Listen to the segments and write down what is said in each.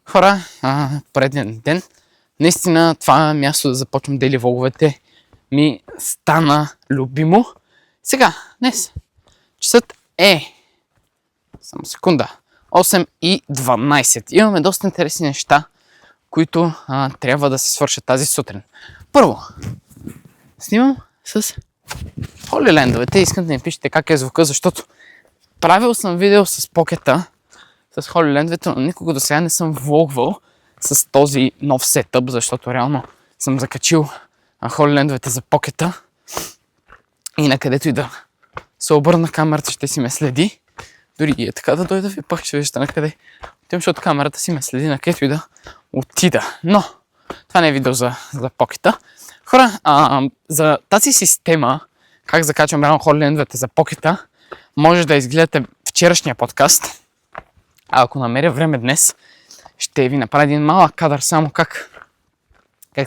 Хора, предния ден, наистина това място да започвам дели влоговете ми стана любимо. Сега, днес, часът е, само секунда, 8:12. Имаме доста интересни неща, които трябва да се свършат тази сутрин. Първо, снимам с холилендовете. Искам да ми пишете как е звука, защото правил съм видео с покета, с холилендовете, но никога до сега не съм влогвал с този нов сетъп, защото реално съм закачил холилендовете за покета и на където и да се обърна камерата, ще си ме следи. Дори и е така да дойда ви, пък ще виждате на къде отивам, защото камерата си ме следи на където и да отида. Но това не е видео за покета. Хора, за тази система, как закачвам реално холилендовете за покета, може да изгледате вчерашния подкаст. А ако намеря време днес, ще ви направя един малък кадър само как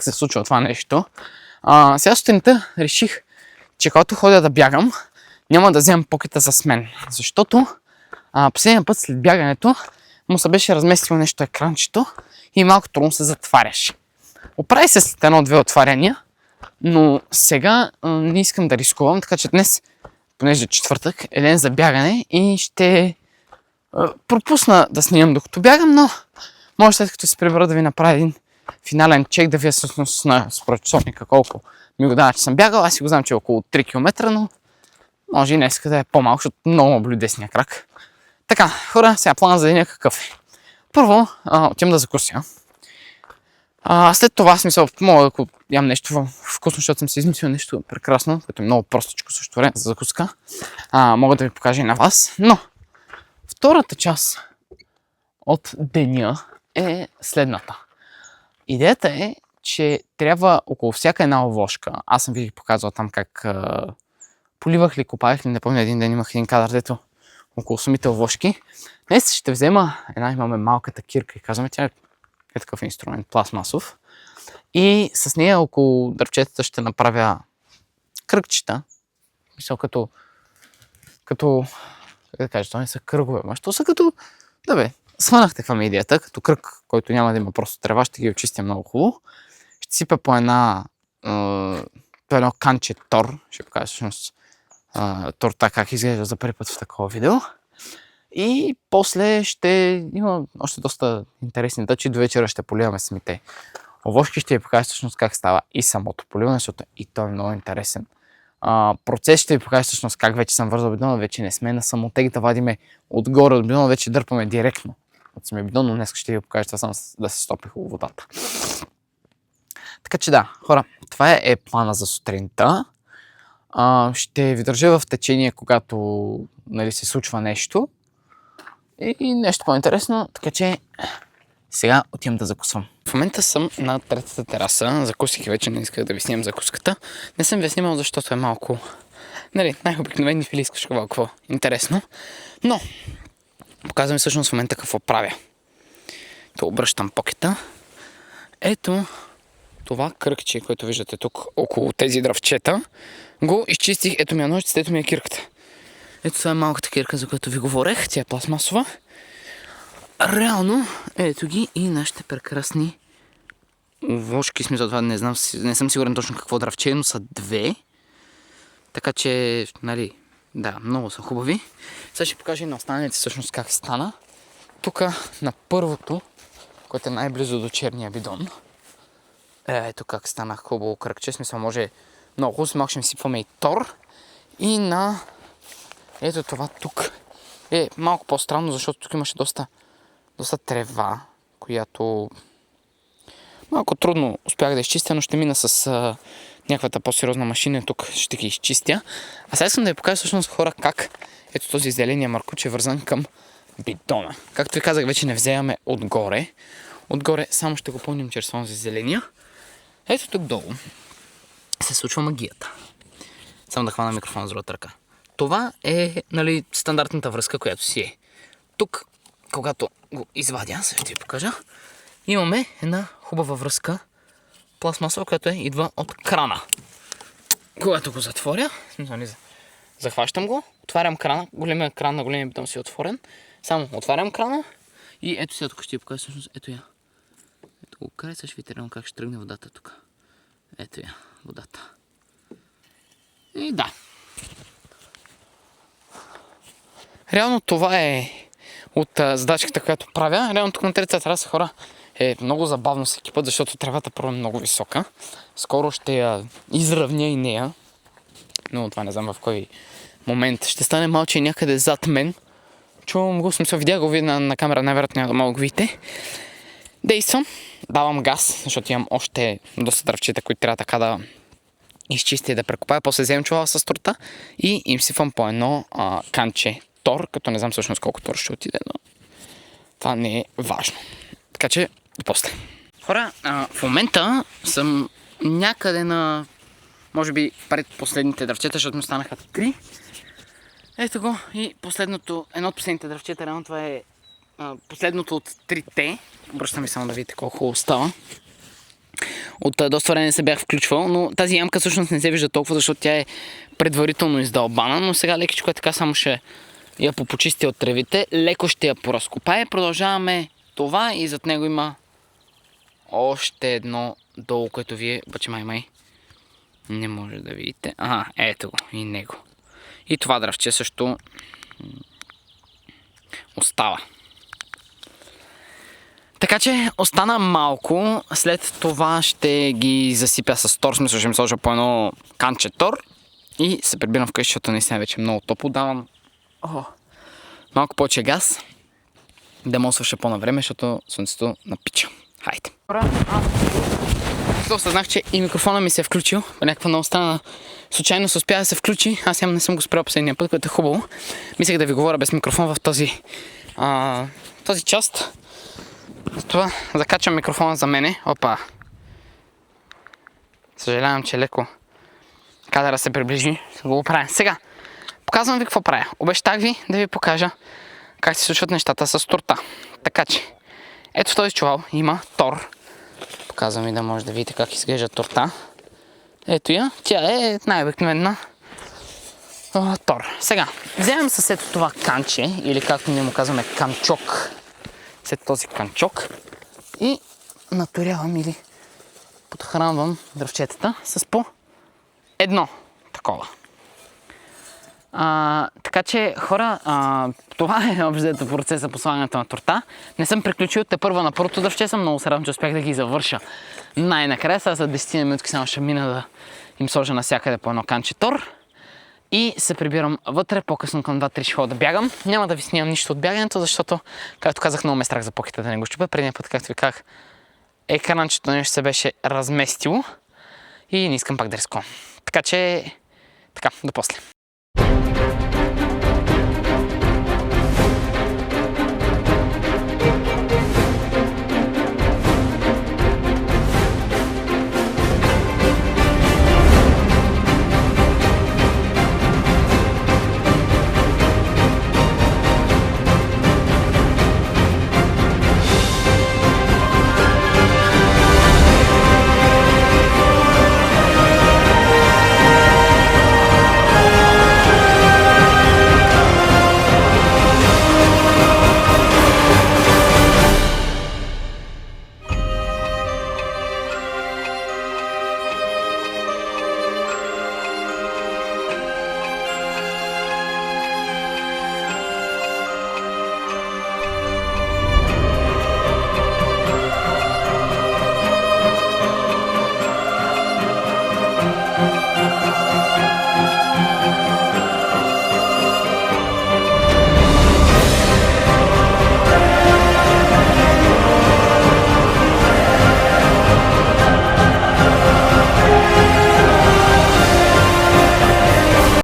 се случва това нещо. Сега сутринта реших, че когато ходя да бягам, няма да вземам покета с мен. Защото последния път след бягането му се беше разместило нещо екранчето и малко трудно се затваряше. Оправи се след едно-две отваряния, но сега не искам да рискувам, така че днес, понеже четвъртък, е ден за бягане и ще пропусна да снимам докато бягам, но може след като се прибера да ви направя един финален чек, да вие всъщност на според часовника колко ми го дава, че съм бягал. Аз си го знам, че е около 3 км, но може и днес да е по-малко, защото много боли десния крак. Така, хора, сега плана за деня какъв е? Първо, отивам да закуся. След това, смисъл, мога да ям нещо вкусно, защото съм си измислил нещо прекрасно, което е много простичко също време за закуска. Мога да ви покажа и на вас, но втората част от деня е следната. Идеята е, че трябва около всяка една овошка, аз съм ви показвал там как поливах ли, копаях ли, не помня, един ден имах един кадър, дето около самите овошки. Днес ще взема имаме малката кирка и казваме, тя е такъв инструмент, пластмасов. И с нея около дървчетата ще направя кръгчета. Мисля, като как да кажа, това не са кръгове, то са като, схванахте каква ми е идеята, като кръг, който няма да има просто трева, ще ги очистя много хубаво. Ще сипя по едно канче тор, ще покажа всъщност торта как изглежда за първи път в такова видео. И после ще има още доста интересни дъчи. До вечера ще поливаме самите овошки. Ще ви покажа всъщност как става и самото поливане, защото и той е много интересен процес. Ще ви покажа всъщност как вече съм вързал бидона, вече не сме на самотек да вадиме отгоре от бидона, вече дърпаме директно от самия бидон, но днес ще ви покажа това само да се стопи хубаво водата. Така че да, хора, това е плана за сутринта. Ще ви държа в течение, когато се случва нещо. И нещо по-интересно, така че сега отивам да закусвам. В момента съм на третата тераса, закусих и вече не исках да ви снимам закуската. Не съм ви снимал, защото е малко, най-обикновени филийска школа, какво интересно. Но, показвам всъщност в момента какво правя. То обръщам покета. Ето това кръгче, което виждате тук около тези дръвчета, го изчистих, ето ми е ножицата, ето ми е кирката. Ето това е малката кирка, за която ви говорех, тя е пластмасова. Реално, ето ги и нашите прекрасни овошки, смисъл това не съм сигурен точно какво дръвче, но са две. Така че, много са хубави. Сега ще покажа и на останалите всъщност как стана. Тук на първото, което е най-близо до черния бидон. Ето как стана хубаво кръгче, смисъл може много хубаво, малко ще ми сипваме и тор. И на ето това тук е малко по-странно, защото тук имаше доста трева, която малко трудно успях да изчистя, но ще мина с някаквата по-сериозна машина, тук ще ги изчистя. А сега искам да ви покажа всъщност хора как ето този зеления маркуч е вързан към бидона. Както ви казах, вече не вземаме отгоре. Отгоре само ще го пълним чрез този зеления. Ето тук долу се случва магията. Само да хвана микрофона с другата ръка. Това е стандартната връзка, която си е. Тук, когато го извадя, сега ще ви покажа, имаме една хубава връзка пластмасова, която идва от крана. Когато го затворя, захващам го, отварям крана, големия кран на големия бидон си е отворен, само отварям крана и ето сега тук ще ви покажа всъщност, ето я. Ако го каресаш, видите реално как ще тръгне водата тук. Ето я, водата. И да. Реално това е от задачката, която правя. Реално тук на третата тераса, хора, е много забавно всеки път, защото тревата първо е много висока. Скоро ще я изравня и нея. Но това не знам в кой момент. Ще стане малче някъде зад мен. Чувам го, смисъл, видя го на камера, най-вероятно няма да мога го видите. Действам, давам газ, защото имам още доста дръвчета, които трябва така да изчистя и да прекопая. После вземем чувала с торта и им сипвам по едно канче тор, като не знам всъщност колко тор ще отиде, но това не е важно. Така че, до после. Хора, в момента съм някъде на, може би, пред последните дръвчета, защото ми станаха 3. Ето го и едно от последните дръвчета, реално това е последното от 3-те. Обръщам ви само да видите колко хубаво става. От доста време не се бях включвал, но тази ямка всъщност не се вижда толкова, защото тя е предварително издълбана, но сега лекичко е така, само ще я попочистя от тревите, леко ще я поразкопая. Продължаваме това и зад него има още едно долу, което вие, обаче май не може да видите. Ето го и него. И това дръвче също остава. Така че остана малко, след това ще ги засипя с тор, смисъл ще ми сложа по едно канче тор и се прибирам вкъщи, защото наистина вече е много топло. Давам малко повече газ, да му свърша по-навреме, защото слънцето напича. Хайде. Осъзнах, че и микрофона ми се е включил, по някаква много страна случайно се успя да се включи, аз не съм го спрял последния път, което е хубаво. Мислех да ви говоря без микрофон в този част. Затова закачам микрофона за мене. Опа! Съжалявам, че леко кадъра се приближи. Го правя. Сега, показвам ви какво правя. Обещах ви да ви покажа как се случват нещата с торта. Така че, ето в този чувал има тор. Показвам ви да може да видите как изглежда торта. Ето я. Тя е най-обикновена тор. Сега, вземем със ето това канче, или както ние му казваме канчок. След този канчок и наторявам или подхранвам дръвчетата с по едно такова. Така че, хора, това е общо процеса по слагането на торта. Не съм приключил, тепърва на първото дръвче съм, много се радвам, че успях да ги завърша най-накрая. Сега за 10 минутки само ще мина да им сложа навсякъде по едно канче тор. И се прибирам вътре, по-късно към 2-3 ще ходя да бягам. Няма да ви снимам нищо от бягането, защото, както казах, много ме страх за покета да не го щупя. Предния път, както ви казах, екранчето нещо се беше разместило и не искам пак да рискувам. Така че, до после.